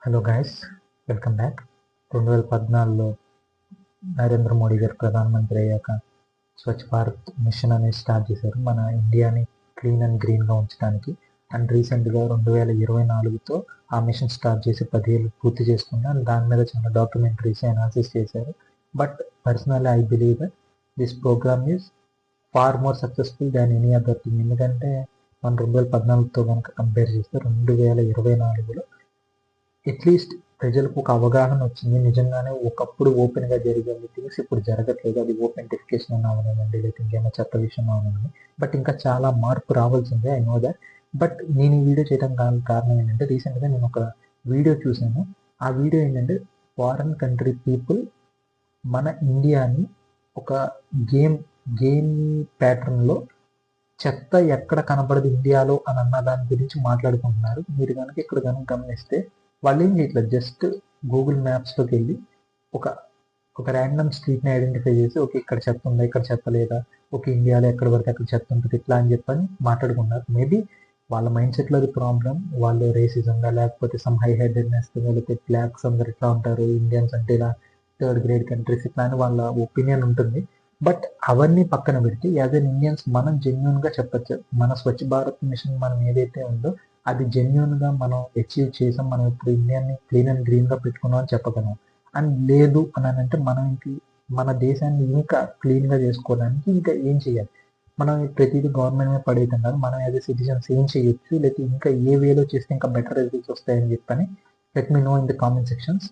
Hello guys, welcome back. 2014లో నరేంద్ర మోడీ గారు ప్రధానమంత్రి అయ్యాక స్వచ్ఛ భారత్ మిషన్ అనేది స్టార్ట్ చేశారు మన ఇండియాని క్లీన్ అండ్ గ్రీన్గా ఉంచడానికి. అండ్ రీసెంట్గా 2024తో ఆ మిషన్ స్టార్ట్ చేసి 10 ఏళ్ళు పూర్తి చేసుకుని అండ్ దాని మీద చాలా డాక్యుమెంటరీస్ అనాలిసిస్ చేశారు. But personally I believe that this program is far more successful than any other thing. ఎందుకంటే మనం 2014తో కనుక కంపేర్ చేస్తే 2024లో అట్లీస్ట్ ప్రజలకు ఒక అవగాహన వచ్చింది. నిజంగానే ఒకప్పుడు ఓపెన్గా జరిగే థింగ్స్ ఇప్పుడు జరగట్లేదు. అది ఓపెంటిఫికేషన్ అని అవనివ్వండి, లేకపోతే ఇంకేమైనా చట్ట విషయం అవనివ్వండి. బట్ ఇంకా చాలా మార్పు రావాల్సిందే, ఐ నో దట్. బట్ నేను ఈ వీడియో చేయడం కారణం ఏంటంటే, రీసెంట్గా నేను ఒక వీడియో చూశాను. ఆ వీడియో ఏంటంటే, ఫారెన్ కంట్రీ పీపుల్ మన ఇండియాని ఒక గేమ్ ప్యాటర్న్లో చెత్త ఎక్కడ కనబడదు ఇండియాలో అని అన్న దాని గురించి మాట్లాడుకుంటున్నారు. మీరు కనుక ఇక్కడ కనుక గమనిస్తే వాళ్ళు ఏం చేయట్లేదు, జస్ట్ గూగుల్ మ్యాప్స్లోకి వెళ్ళి ఒక ఒక ర్యాండమ్ స్ట్రీట్ని ఐడెంటిఫై చేసి ఓకే ఇక్కడ చెత్త ఉందా, ఇక్కడ చెత్త లేదా, ఓకే ఇండియాలో ఎక్కడ పడితే అక్కడ చెత్త ఉంటుంది ఇట్లా అని చెప్పని మాట్లాడుకున్నారు. మేబీ వాళ్ళ మైండ్ సెట్లో అది ప్రాబ్లం, వాళ్ళు రేసిజంగా లేకపోతే సమ్ హై హెడెడ్నెస్, లేకపోతే బ్లాక్స్ అందరు ఇట్లా ఉంటారు, ఇండియన్స్ అంటే ఇలా థర్డ్ గ్రేడ్ కంట్రీస్ ఇట్లా అని వాళ్ళ ఒపీనియన్ ఉంటుంది. బట్ అవన్నీ పక్కన పెడితే యాజ్ అన్ ఇండియన్స్ మనం జెన్యున్గా చెప్పచ్చు, మన స్వచ్ఛ భారత్ మిషన్ మనం ఏదైతే ఉందో అది జెన్యున్గా మనం అచీవ్ చేసాం, మనం ఇప్పుడు ఇండియాని క్లీన్ అండ్ గ్రీన్గా పెట్టుకున్నాం అని చెప్పగలం. అండ్ లేదు అని అంటే మనం మన దేశాన్ని ఇంకా క్లీన్గా చేసుకోవడానికి ఇంకా ఏం చేయాలి, మనం ప్రతిదీ గవర్నమెంట్ మీద పడేయటం కాదు, మనం యాజ్ ఎ సిటిజన్స్ ఏం చేయొచ్చు, లేకపోతే ఇంకా ఏ వేలో చేస్తే ఇంకా బెటర్ రిజల్ట్స్ వస్తాయని చెప్పని let me know in the comment sections.